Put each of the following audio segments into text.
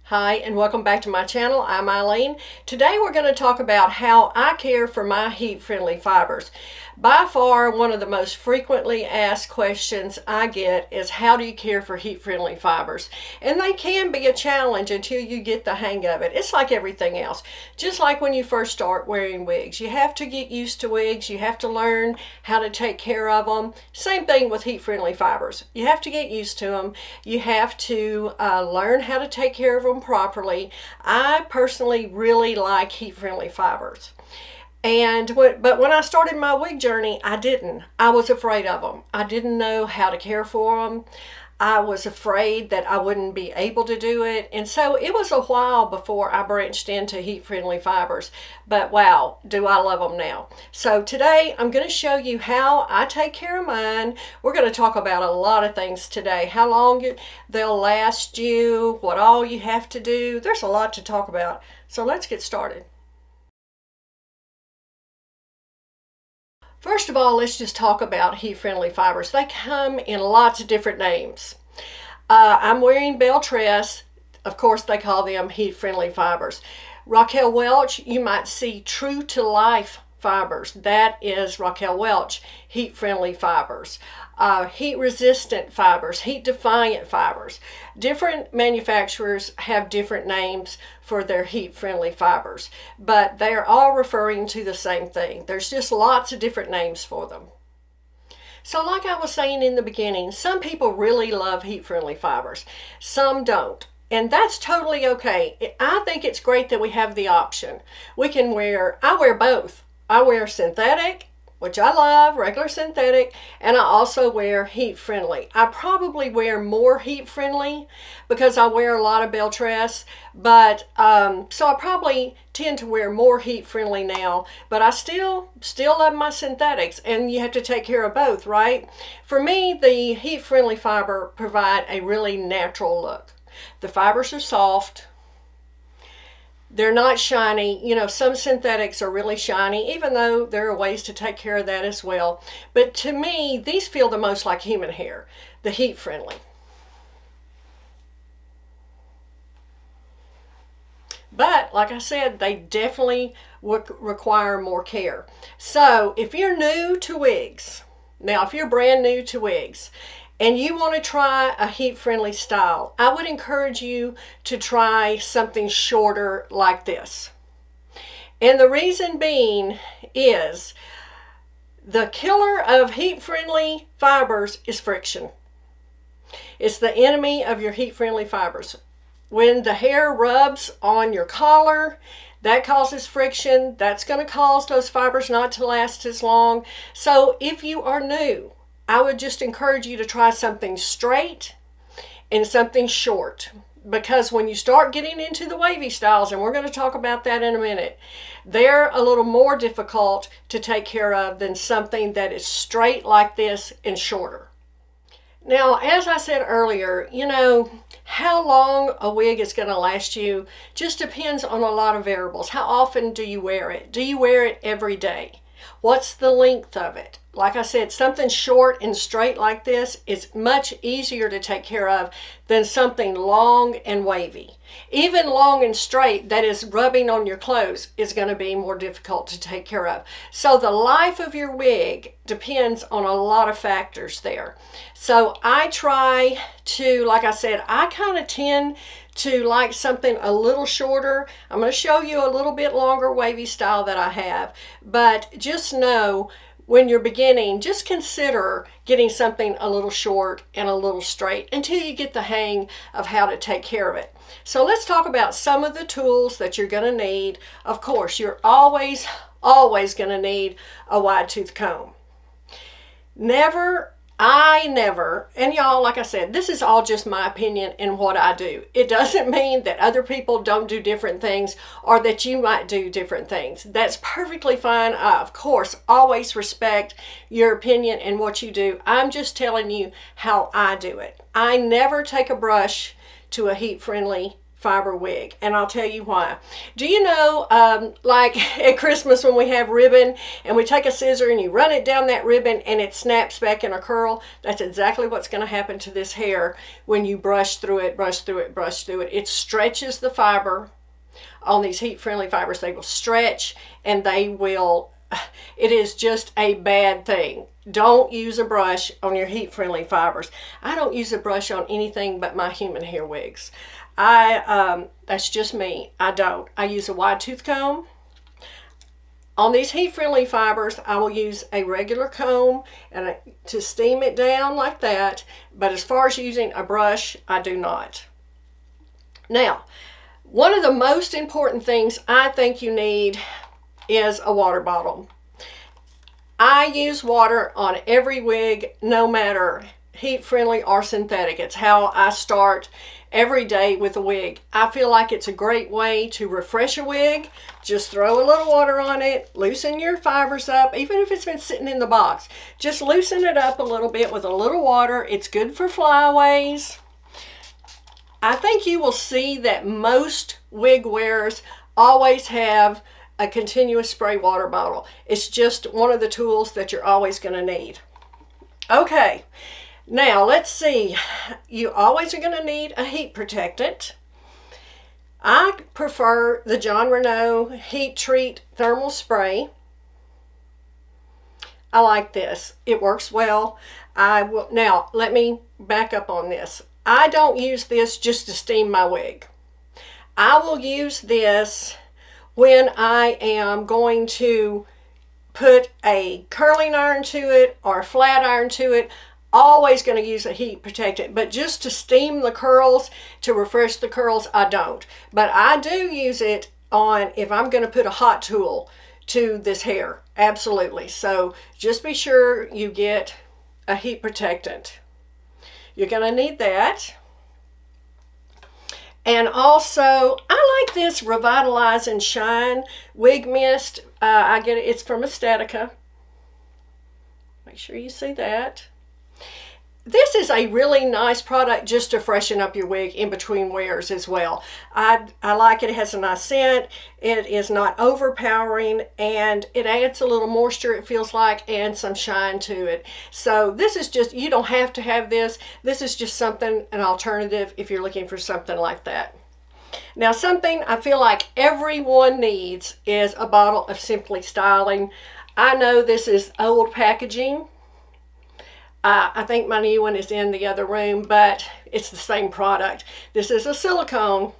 Hi, and welcome back to my channel. I'm Eileen. Today we're going to talk about how I care for my heat-friendly fibers. By far, one of the most frequently asked questions I get is, how do you care for heat-friendly fibers? And they can be a challenge until you get the hang of it. It's like everything else. Just like when you first start wearing wigs. You have to get used to wigs. You have to learn how to take care of them. Same thing with heat-friendly fibers. You have to get used to them. You have to learn how to take care of them properly. I personally really like heat-friendly fibers. But when I started my wig journey, I didn't. I was afraid of them. I didn't know how to care for them. I was afraid that I wouldn't be able to do it. And so it was a while before I branched into heat-friendly fibers. But wow, do I love them now. So today I'm going to show you how I take care of mine. We're going to talk about a lot of things today. How long they'll last you, what all you have to do. There's a lot to talk about. So let's get started. First of all, let's just talk about heat-friendly fibers. They come in lots of different names. I'm wearing Belle Tress. Of course, they call them heat-friendly fibers. Raquel Welch, you might see True to Life fibers. That is Raquel Welch heat-friendly fibers. Heat-resistant fibers, heat-defiant fibers. Different manufacturers have different names for their heat-friendly fibers, but they're all referring to the same thing. There's just lots of different names for them. So like I was saying in the beginning, some people really love heat-friendly fibers. Some don't. And that's totally okay. I think it's great that we have the option. I wear both. I wear synthetic, which I love, regular synthetic, and I also wear heat-friendly. I probably wear more heat-friendly because I wear a lot of Belle Tress, but so I probably tend to wear more heat-friendly now, but I still love my synthetics, and you have to take care of both, right? For me, the heat-friendly fiber provide a really natural look. The fibers are soft. They're not shiny. You know, some synthetics are really shiny, even though there are ways to take care of that as well. But to me, these feel the most like human hair, the heat-friendly. But like I said, they definitely require more care. So if you're new to wigs, now if you're brand new to wigs, and you want to try a heat-friendly style, I would encourage you to try something shorter like this. And the reason being is the killer of heat-friendly fibers is friction. It's the enemy of your heat-friendly fibers. When the hair rubs on your collar, that causes friction. That's going to cause those fibers not to last as long. So if you are new, I would just encourage you to try something straight and something short, because when you start getting into the wavy styles, and we're going to talk about that in a minute, they're a little more difficult to take care of than something that is straight like this and shorter. Now, as I said earlier, you know, how long a wig is going to last you just depends on a lot of variables. How often do you wear it? Do you wear it every day? What's the length of it? Like I said, something short and straight like this is much easier to take care of than something long and wavy. Even long and straight that is rubbing on your clothes is going to be more difficult to take care of. So the life of your wig depends on a lot of factors there. So I try to, like I said, I kind of tend to like something a little shorter. I'm going to show you a little bit longer wavy style that I have, but just know, when you're beginning, just consider getting something a little short and a little straight until you get the hang of how to take care of it. So let's talk about some of the tools that you're going to need. Of course, you're always going to need a wide tooth comb. I never, and y'all, like I said, this is all just my opinion and what I do. It doesn't mean that other people don't do different things or that you might do different things. That's perfectly fine. I, of course, always respect your opinion and what you do. I'm just telling you how I do it. I never take a brush to a heat-friendly fiber wig, and I'll tell you why. Do you know, like at Christmas when we have ribbon and we take a scissor and you run it down that ribbon and it snaps back in a curl? That's exactly what's going to happen to this hair when you brush through it, brush through it, brush through it. It stretches the fiber on these heat-friendly fibers. They will stretch and they will, it is just a bad thing. Don't use a brush on your heat-friendly fibers. I don't use a brush on anything but my human hair wigs. That's just me. I don't. I use a wide tooth comb. On these heat-friendly fibers, I will use a regular comb and to steam it down like that. But as far as using a brush, I do not. Now, one of the most important things I think you need is a water bottle. I use water on every wig, no matter heat-friendly or synthetic. It's how I start every day with a wig. I feel like it's a great way to refresh a wig. Just throw a little water on it, loosen your fibers up, even if it's been sitting in the box. Just loosen it up a little bit with a little water. It's good for flyaways. I think you will see that most wig wearers always have a continuous spray water bottle. It's just one of the tools that you're always going to need. Okay, now let's see. You always are going to need a heat protectant. I prefer the John Renault Heat Treat Thermal Spray. I like this. It works well. Now, let me back up on this. I don't use this just to steam my wig. I will use this when I am going to put a curling iron to it or a flat iron to it. Always going to use a heat protectant, but just to steam the curls, to refresh the curls, I don't. But I do use it on if I'm going to put a hot tool to this hair. Absolutely. So just be sure you get a heat protectant. You're going to need that. And also, I like this Revitalize and Shine Wig Mist. I get it. It's from Estetica. Make sure you see that. This is a really nice product just to freshen up your wig in between wears as well. I like it. It has a nice scent. It is not overpowering, and it adds a little moisture, it feels like, and some shine to it. So this is just, you don't have to have this. This is just something, an alternative if you're looking for something like that. Now, something I feel like everyone needs is a bottle of Simply Styling. I know this is old packaging. I think my new one is in the other room, but it's the same product. This is a silicone,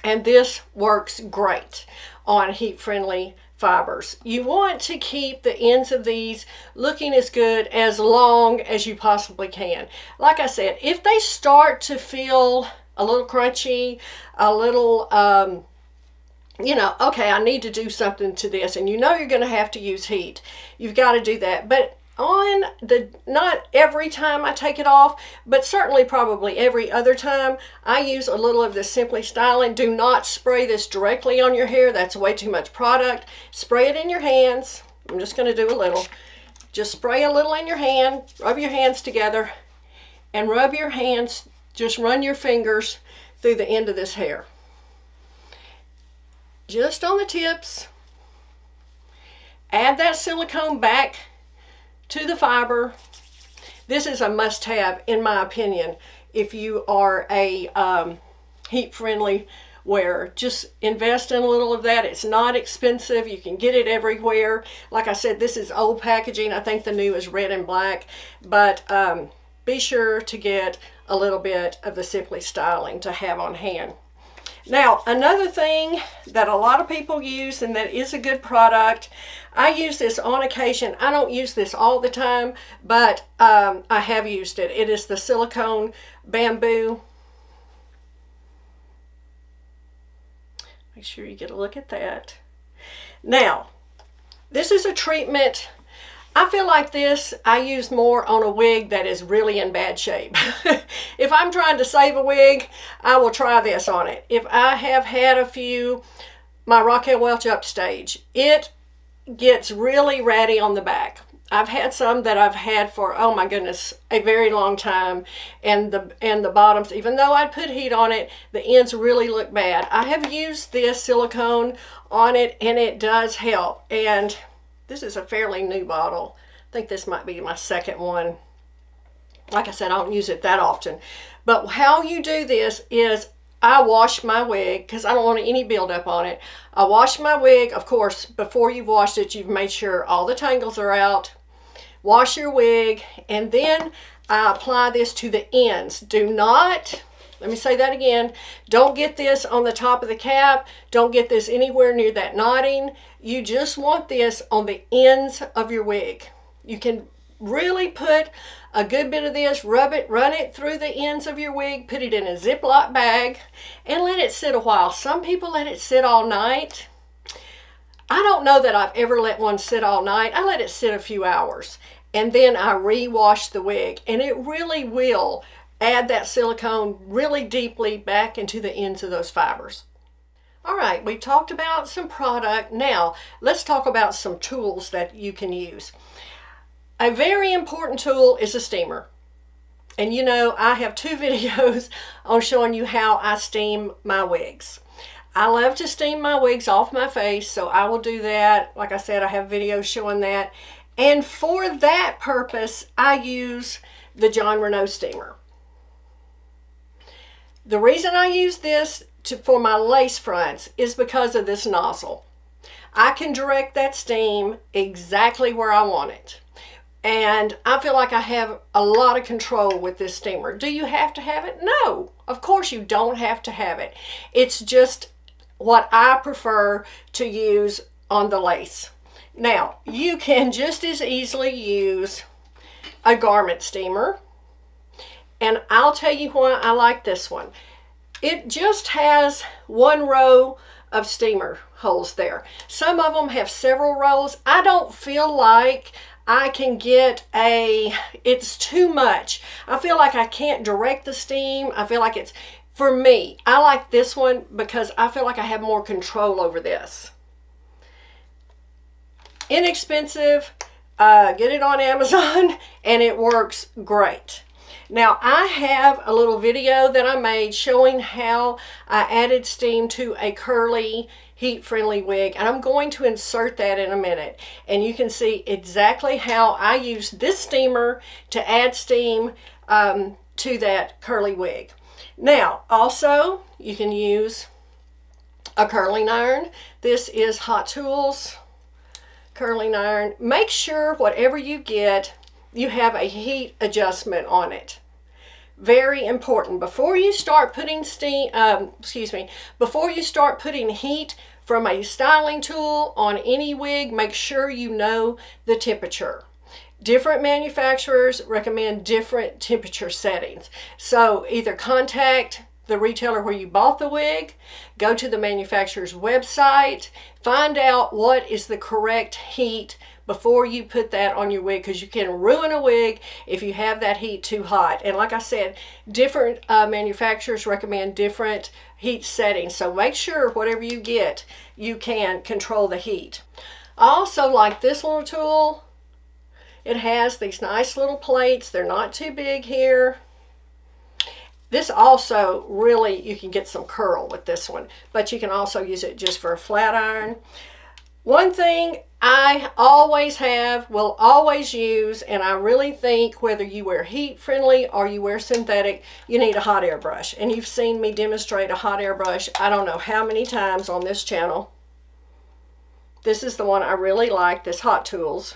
and this works great on heat-friendly fibers. You want to keep the ends of these looking as good as long as you possibly can. Like I said, if they start to feel a little crunchy, a little, you know, okay, I need to do something to this, and you know you're going to have to use heat, you've got to do that. But on the, not every time I take it off, but certainly probably every other time, I use a little of this Simply Styling. Do not spray this directly on your hair. That's way too much product. Spray it in your hands. I'm just going to do a little. Just spray a little in your hand. Rub your hands together and rub your hands. Just run your fingers through the end of this hair. Just on the tips. Add that silicone back to the fiber. This is a must-have, in my opinion, if you are a heat-friendly wearer. Just invest in a little of that. It's not expensive. You can get it everywhere. Like I said, this is old packaging. I think the new is red and black, but be sure to get a little bit of the Simply Styling to have on hand. Now, another thing that a lot of people use, and that is a good product, I use this on occasion. I don't use this all the time, but I have used it. It is the silicone bamboo. Make sure you get a look at that. Now, this is a treatment. I feel like this I use more on a wig that is really in bad shape. If I'm trying to save a wig, I will try this on it. If I have had a few, my Raquel Welch Upstage, it gets really ratty on the back. I've had some that I've had for, oh my goodness, a very long time, and the bottoms, even though I'd put heat on it, the ends really look bad. I have used this silicone on it, and it does help. And this is a fairly new bottle. I think this might be my second one. Like I said, I don't use it that often. But how you do this is I wash my wig because I don't want any buildup on it. I wash my wig. Of course, before you've washed it, you've made sure all the tangles are out. Wash your wig, and then I apply this to the ends. Do not, let me say that again, don't get this on the top of the cap. Don't get this anywhere near that knotting. You just want this on the ends of your wig. You can really put a good bit of this, run it through the ends of your wig, put it in a Ziploc bag, and let it sit a while. Some people let it sit all night. I don't know that I've ever let one sit all night. I let it sit a few hours, and then I re-wash the wig, and it really will add that silicone really deeply back into the ends of those fibers. All right, we talked about some product. Now, let's talk about some tools that you can use. A very important tool is a steamer. And you know, I have 2 videos on showing you how I steam my wigs. I love to steam my wigs off my face, so I will do that. Like I said, I have videos showing that. And for that purpose, I use the John Renault steamer. The reason I use this for my lace fronts is because of this nozzle. I can direct that steam exactly where I want it. And I feel like I have a lot of control with this steamer. Do you have to have it? No, of course you don't have to have it. It's just what I prefer to use on the lace. Now, you can just as easily use a garment steamer. And I'll tell you why I like this one. It just has 1 row of steamer holes there. Some of them have several rows. I don't feel like I can get it's too much. I feel like I can't direct the steam. I feel like it's, for me, I like this one because I feel like I have more control over this. Inexpensive, get it on Amazon, and it works great. Now, I have a little video that I made showing how I added steam to a curly, heat-friendly wig, and I'm going to insert that in a minute, and you can see exactly how I use this steamer to add steam to that curly wig. Now, also, you can use a curling iron. This is Hot Tools curling iron. Make sure whatever you get, you have a heat adjustment on it. Very important. Before you start putting before you start putting heat from a styling tool on any wig, make sure you know the temperature. Different manufacturers recommend different temperature settings. So either contact the retailer where you bought the wig, go to the manufacturer's website, find out what is the correct heat before you put that on your wig, because you can ruin a wig if you have that heat too hot. And like I said, different manufacturers recommend different heat settings. So make sure whatever you get, you can control the heat. I also like this little tool. It has these nice little plates. They're not too big here. This also really, you can get some curl with this one, but you can also use it just for a flat iron. One thing I always have, will always use, and I really think whether you wear heat friendly or you wear synthetic, you need a hot air brush. And you've seen me demonstrate a hot air brush I don't know how many times on this channel. This is the one I really like, this Hot Tools.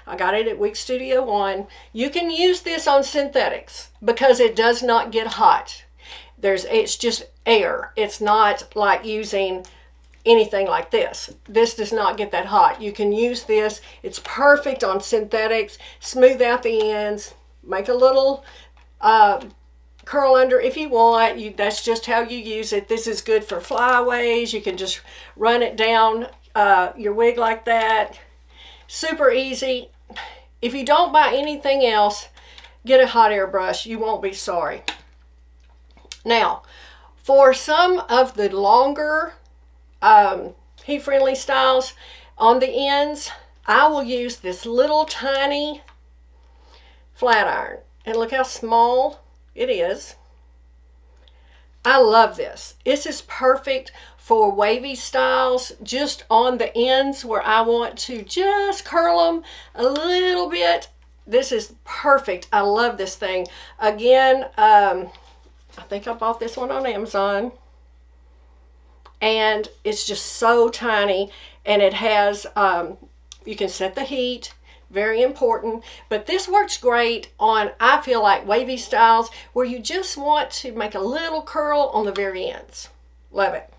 I got it at WIGS Studio One. You can use this on synthetics because it does not get hot. It's just air. It's not like using anything like this. This does not get that hot. You can use this. It's perfect on synthetics. Smooth out the ends. Make a little curl under if you want. That's just how you use it. This is good for flyaways. You can just run it down your wig like that. Super easy. If you don't buy anything else, get a hot air brush. You won't be sorry. Now, for some of the longer heat-friendly styles on the ends, I will use this little tiny flat iron. And look how small it is. I love this. This is perfect for wavy styles, just on the ends where I want to just curl them a little bit. This is perfect. I love this thing. Again, I think I bought this one on Amazon. And it's just so tiny, and it has, you can set the heat, very important. But this works great on, I feel like, wavy styles where you just want to make a little curl on the very ends. Love it.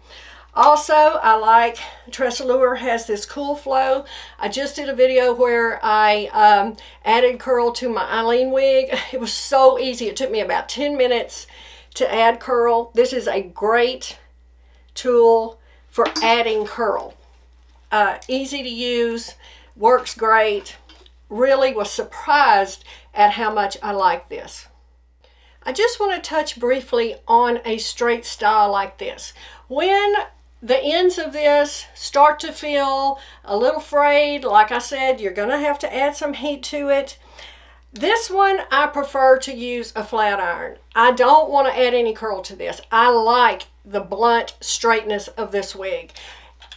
Also, I like Tressalure has this cool flow. I just did a video where I added curl to my Eileen wig. It was so easy. It took me about 10 minutes to add curl. This is a great tool for adding curl. Easy to use, works great. Really was surprised at how much I like this. I just want to touch briefly on a straight style like this. When the ends of this start to feel a little frayed, like I said, you're going to have to add some heat to it. This one, I prefer to use a flat iron. I don't want to add any curl to this. I like the blunt straightness of this wig.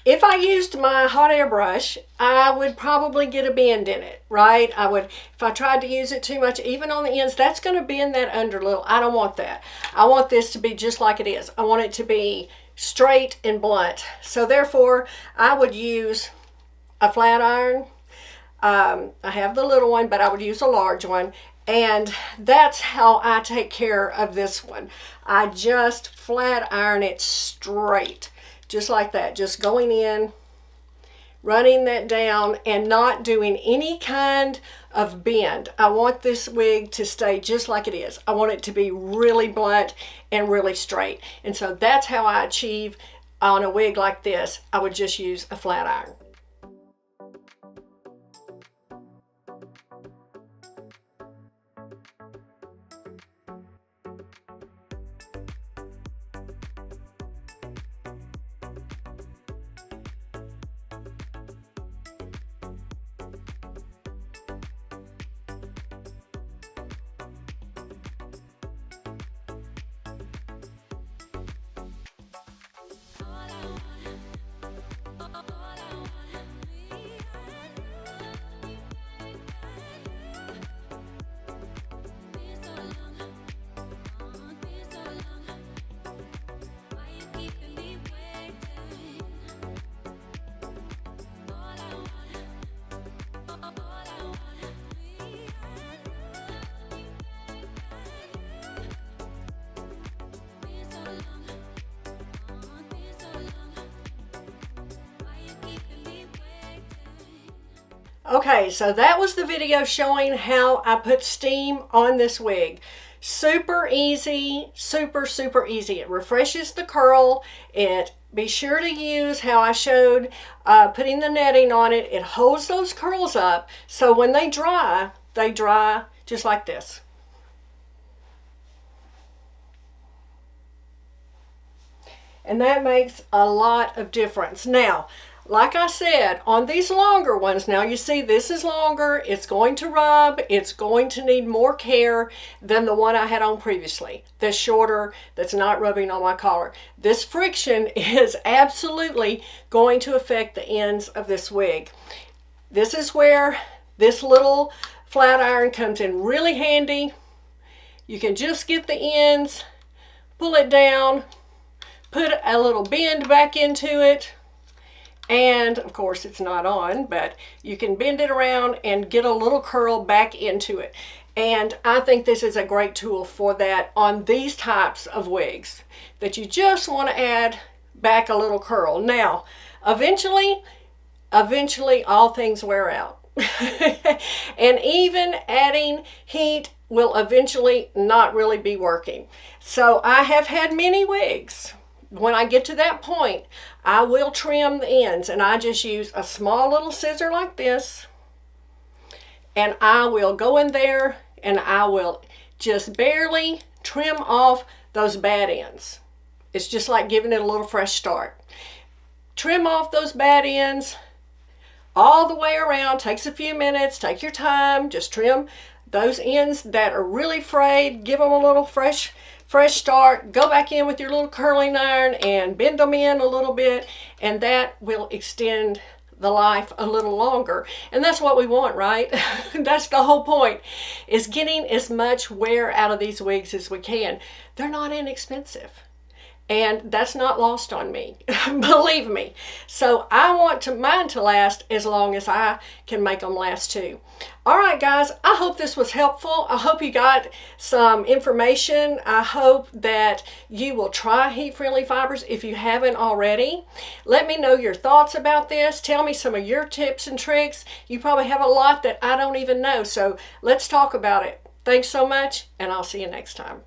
If I used my hot air brush, I would probably get a bend in it, right? I would, if I tried to use it too much, even on the ends, that's going to bend that under a little. I don't want that. I want this to be just like it is. I want it to be straight and blunt. So therefore, I would use a flat iron. I have the little one, but I would use a large one. And that's how I take care of this one. I just flat iron it straight, just like that. Just going in, running that down, and not doing any kind of bend. I want this wig to stay just like it is. I want it to be really blunt and really straight. And so that's how I achieve on a wig like this. I would just use a flat iron. Okay, so that was the video showing how I put steam on this wig. Super easy, super easy. It refreshes the curl. Be sure to use how I showed putting the netting on it. It holds those curls up, so when they dry just like this. And that makes a lot of difference. Now, like I said, on these longer ones, now you see this is longer, it's going to rub, it's going to need more care than the one I had on previously. That's shorter, that's not rubbing on my collar. This friction is absolutely going to affect the ends of this wig. This is where this little flat iron comes in really handy. You can just get the ends, pull it down, put a little bend back into it. And of course it's not on, but you can bend it around and get a little curl back into it. And I think this is a great tool for that on these types of wigs that you just want to add back a little curl. Now, eventually all things wear out. And even adding heat will eventually not really be working. So I have had many wigs. When I get to that point, I will trim the ends, and I just use a small little scissor like this, and I will go in there and I will just barely trim off those bad ends. It's just like giving it a little fresh start. Trim off those bad ends, all the way around. Takes a few minutes. Take your time. Just trim those ends that are really frayed. Give them a little fresh start. Go back in with your little curling iron and bend them in a little bit, and that will extend the life a little longer. And that's what we want, right? That's the whole point, is getting as much wear out of these wigs as we can. They're not inexpensive, and that's not lost on me. Believe me. So I want mine to last as long as I can make them last too. All right, guys, I hope this was helpful. I hope you got some information. I hope that you will try heat-friendly fibers if you haven't already. Let me know your thoughts about this. Tell me some of your tips and tricks. You probably have a lot that I don't even know, so let's talk about it. Thanks so much, and I'll see you next time.